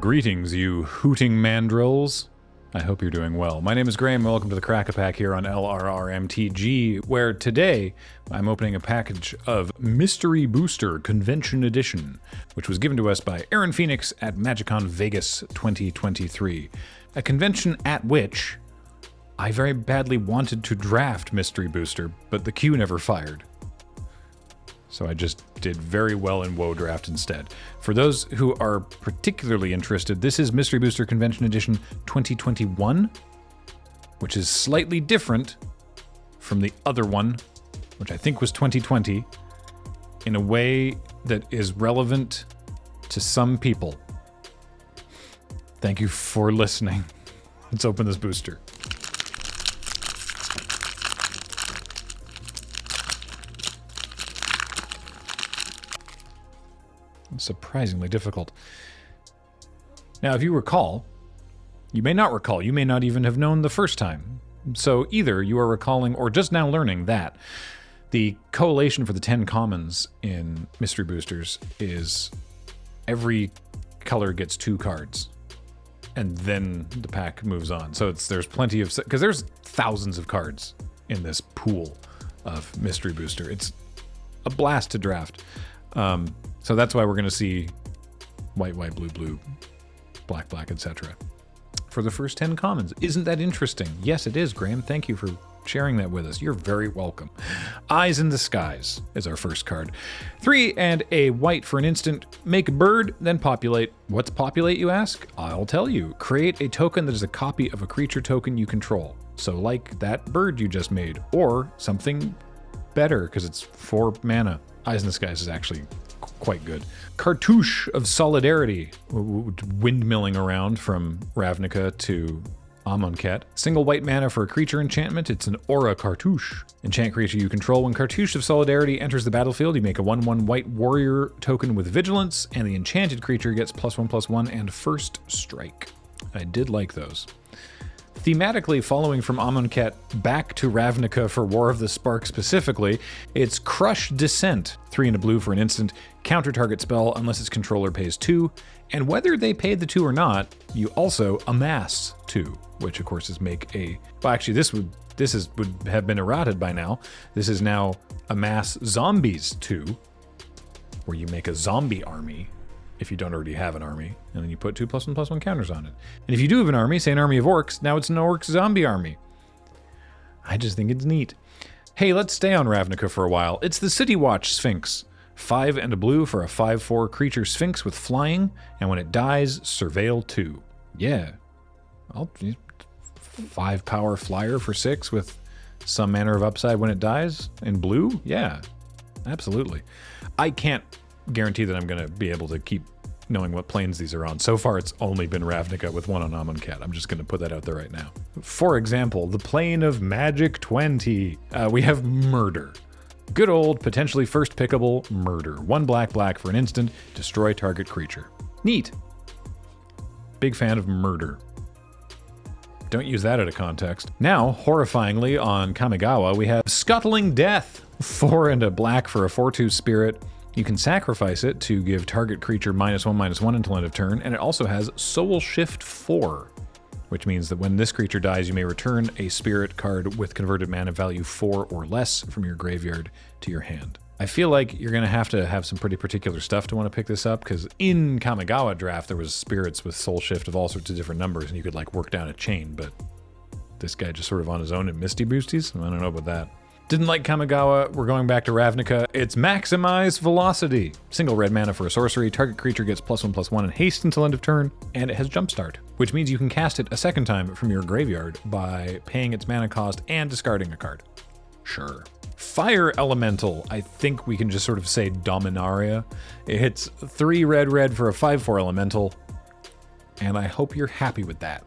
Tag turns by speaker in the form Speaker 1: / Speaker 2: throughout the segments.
Speaker 1: Greetings, you hooting mandrills. I hope you're doing well. My name is Graham, and welcome to the Crack-A-Pack here on LRRMTG, where today I'm opening a package of Mystery Booster Convention Edition, which was given to us by Aaron Phoenix at MagicCon Vegas 2023. A convention at which I very badly wanted to draft Mystery Booster, but the queue never fired. So I just did very well in WoW Draft instead. For those who are particularly interested, this is Mystery Booster Convention Edition 2021, which is slightly different from the other one, which I think was 2020, in a way that is relevant to some people. Thank you for listening. Let's open this booster. Surprisingly difficult. Now, if you recall, you may not recall, you may not even have known the first time. So either you are recalling or just now learning that the collation for the 10 commons in Mystery Boosters is every color gets 2 cards, and then the pack moves on. So there's plenty of, because there's thousands of cards in this pool of Mystery Booster. It's a blast to draft. So that's why we're going to see white, white, blue, blue, black, black, etc. for the first 10 commons. Isn't that interesting? Yes, it is, Graham. Thank you for sharing that with us. You're very welcome. Eyes in the Skies is our first card. 3 and a white for an instant. Make a bird, then populate. What's populate, you ask? I'll tell you. Create a token that is a copy of a creature token you control. So like that bird you just made, or something better, because it's 4 mana. Eyes in the Skies is actually quite good. Cartouche of Solidarity, windmilling around from Ravnica to Amonkhet. Single white mana for a creature enchantment. It's an aura cartouche. Enchant creature you control. When Cartouche of Solidarity enters the battlefield, you make a 1/1 white warrior token with vigilance, and the enchanted creature gets +1/+1 and first strike. I did like those. Thematically, following from Amonkhet back to Ravnica for War of the Spark specifically, it's Crush Descent, 3 and a blue for an instant, counter target spell unless its controller pays 2, and whether they paid the 2 or not, you also amass 2, which of course is make a, well actually this would have been errated by now. This is now amass zombies 2, where you make a zombie army if you don't already have an army, and then you put 2 +1/+1 counters on it. And if you do have an army, say an army of orcs, now it's an orc zombie army. I just think it's neat. Hey, let's stay on Ravnica for a while. It's the City Watch Sphinx. 5 and a blue for a 5/4 creature Sphinx with flying, and when it dies, surveil 2. Yeah. 5 power flyer for 6 with some manner of upside when it dies in blue? Yeah, absolutely. I can't guarantee that I'm going to be able to keep knowing what planes these are on. So far, it's only been Ravnica with 1 on Amonkhet. I'm just going to put that out there right now. For example, the plane of Magic 20. We have Murder. Good old, potentially first pickable Murder. 1 black, black for an instant, destroy target creature. Neat. Big fan of Murder. Don't use that out of context. Now, horrifyingly, on Kamigawa, we have Scuttling Death. 4 and a black for a 4/2 spirit. You can sacrifice it to give target creature -1/-1 until end of turn, and it also has Soul Shift 4, which means that when this creature dies, you may return a spirit card with converted mana value 4 or less from your graveyard to your hand. I feel like you're going to have some pretty particular stuff to want to pick this up, because in Kamigawa draft, there was spirits with Soul Shift of all sorts of different numbers, and you could like work down a chain, but this guy just sort of on his own in Misty Boosties? I don't know about that. Didn't like Kamigawa, we're going back to Ravnica. It's Maximize Velocity. Single red mana for a sorcery, target creature gets +1/+1 and haste until end of turn, and it has Jumpstart, which means you can cast it a second time from your graveyard by paying its mana cost and discarding a card. Sure. Fire Elemental, I think we can just sort of say Dominaria. It hits 3 red for a 5/4 elemental, and I hope you're happy with that,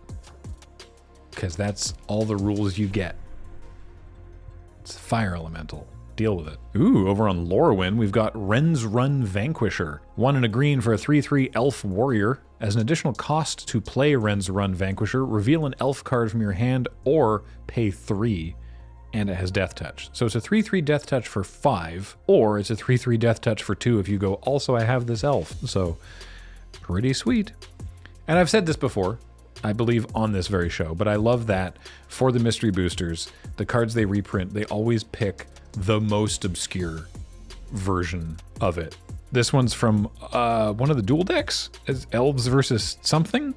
Speaker 1: because that's all the rules you get. It's Fire Elemental. Deal with it. Ooh, over on Lorwyn, we've got Wren's Run Vanquisher. 1 and a green for a 3/3 elf warrior. As an additional cost to play Wren's Run Vanquisher, reveal an elf card from your hand or pay 3, and it has Death Touch. So it's a 3/3 Death Touch for 5, or it's a 3/3 Death Touch for 2 if you go, also I have this elf. So pretty sweet. And I've said this before, I believe on this very show, but I love that for the mystery boosters, the cards they reprint, they always pick the most obscure version of it. This one's from one of the dual decks, is Elves versus something.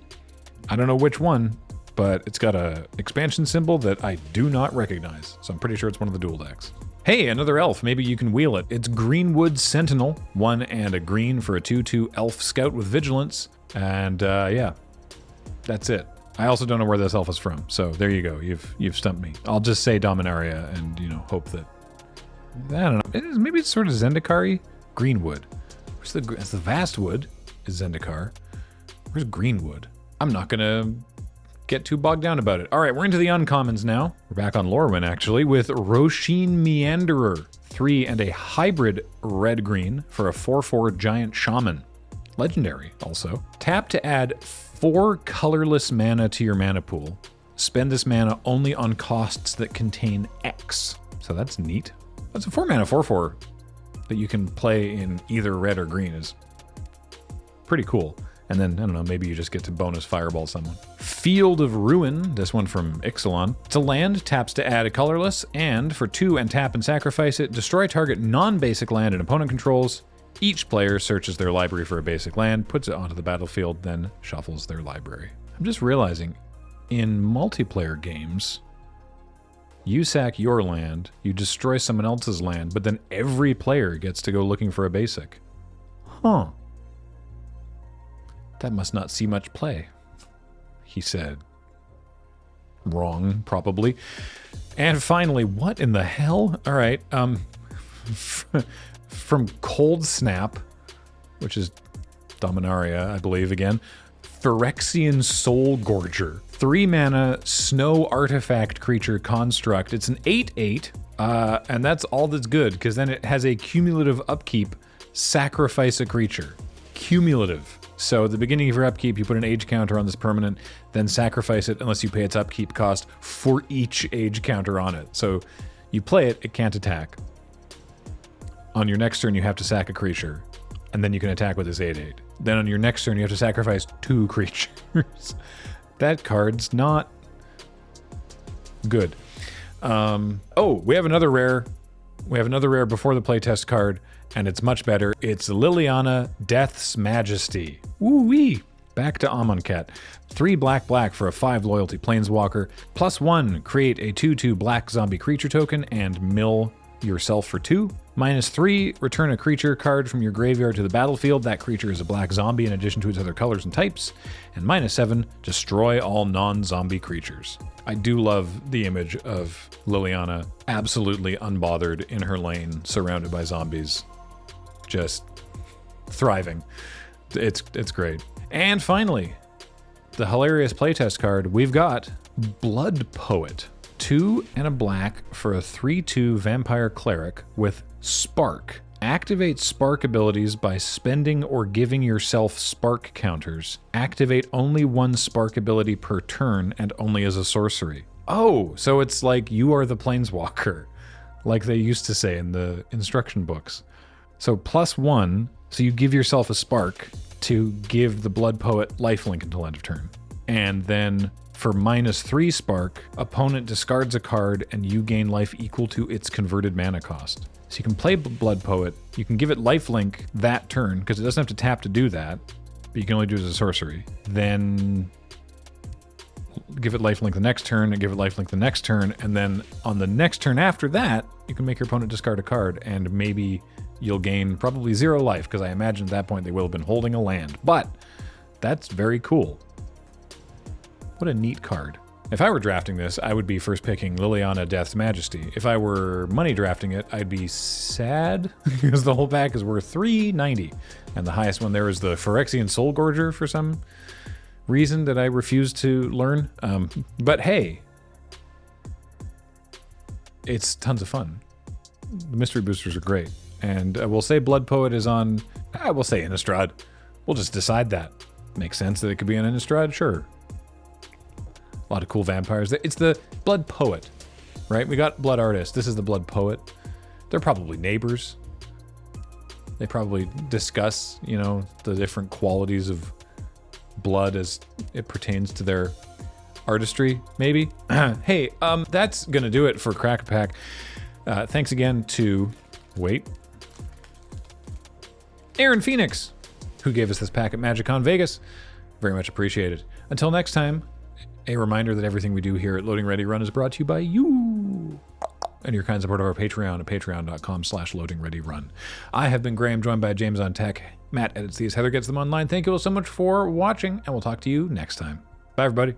Speaker 1: I don't know which one, but it's got a expansion symbol that I do not recognize. So I'm pretty sure it's one of the dual decks. Hey, another elf. Maybe you can wheel it. It's Greenwood Sentinel, 1 and a green for a 2/2 elf scout with vigilance. And yeah, that's it. I also don't know where this elf is from. So there you go. You've stumped me. I'll just say Dominaria and, you know, hope that, I don't know. Maybe it's sort of Zendikar-y. Greenwood. Where's the Vastwood is Zendikar. Where's Greenwood? I'm not gonna get too bogged down about it. All right, we're into the uncommons now. We're back on Lorwyn, actually, with Roshin Meanderer, 3 and a hybrid red-green for a 4/4 giant shaman. Legendary, also. Tap to add 4 colorless mana to your mana pool. Spend this mana only on costs that contain X. So that's neat. That's a 4 mana 4/4 that you can play in either red or green is pretty cool. And then, I don't know, maybe you just get to bonus fireball someone. Field of Ruin, this one from Ixalan. It's a land, taps to add a colorless, and for 2 and tap and sacrifice it, destroy target non-basic land an opponent controls. Each player searches their library for a basic land, puts it onto the battlefield, then shuffles their library. I'm just realizing, in multiplayer games, you sack your land, you destroy someone else's land, but then every player gets to go looking for a basic. Huh. That must not see much play, he said. Wrong, probably. And finally, what in the hell? All right, from Cold Snap, which is Dominaria, I believe, again, Phyrexian Soul Gorger. 3 mana, snow artifact creature construct. It's an 8/8, and that's all that's good, because then it has a cumulative upkeep, sacrifice a creature. Cumulative. So at the beginning of your upkeep, you put an age counter on this permanent, then sacrifice it unless you pay its upkeep cost for each age counter on it. So you play it, it can't attack. On your next turn, you have to sack a creature, and then you can attack with this 8/8. Then on your next turn, you have to sacrifice 2 creatures. That card's not good. Oh, we have another rare. We have another rare before the playtest card, and it's much better. It's Liliana, Death's Majesty. Woo-wee! Back to Amonkhet. 3 black for a 5 loyalty planeswalker. +1, create a 2/2 black zombie creature token and mill yourself for 2. -3, return a creature card from your graveyard to the battlefield. That creature is a black zombie in addition to its other colors and types. And -7, destroy all non-zombie creatures. I do love the image of Liliana absolutely unbothered in her lane, surrounded by zombies, just thriving. It's great. And finally, the hilarious playtest card, we've got Blood Poet. 2 and a black for a 3/2 vampire cleric with Spark. Activate Spark abilities by spending or giving yourself Spark counters. Activate only 1 Spark ability per turn and only as a sorcery. Oh, so it's like you are the planeswalker, like they used to say in the instruction books. So +1, so you give yourself a Spark to give the Blood Poet lifelink until end of turn. And then for -3 Spark, opponent discards a card and you gain life equal to its converted mana cost. So you can play Blood Poet, you can give it lifelink that turn, because it doesn't have to tap to do that, but you can only do it as a sorcery. Then give it lifelink the next turn, and give it lifelink the next turn, and then on the next turn after that, you can make your opponent discard a card, and maybe you'll gain probably 0 life, because I imagine at that point they will have been holding a land. But that's very cool. What a neat card. If I were drafting this, I would be first picking Liliana, Death's Majesty. If I were money drafting it, I'd be sad because the whole pack is worth $3.90. And the highest one there is the Phyrexian Soul Gorger for some reason that I refuse to learn. But hey, it's tons of fun. The mystery boosters are great. And we'll say Blood Poet is on, we'll say Innistrad. We'll just decide that. Makes sense that it could be on Innistrad, sure. A lot of cool vampires. It's the Blood Poet, right? We got Blood Artist. This is the Blood Poet. They're probably neighbors. They probably discuss, you know, the different qualities of blood as it pertains to their artistry, maybe. Hey, that's gonna do it for Crack a Pack. Thanks again to Aaron Phoenix, who gave us this pack at MagicCon Vegas. Very much appreciated. Until next time, a reminder that everything we do here at Loading Ready Run is brought to you by you and your kind support of our Patreon at patreon.com/loadingreadyrun. I have been Graham, joined by James on Tech. Matt edits these. Heather gets them online. Thank you all so much for watching, and we'll talk to you next time. Bye, everybody.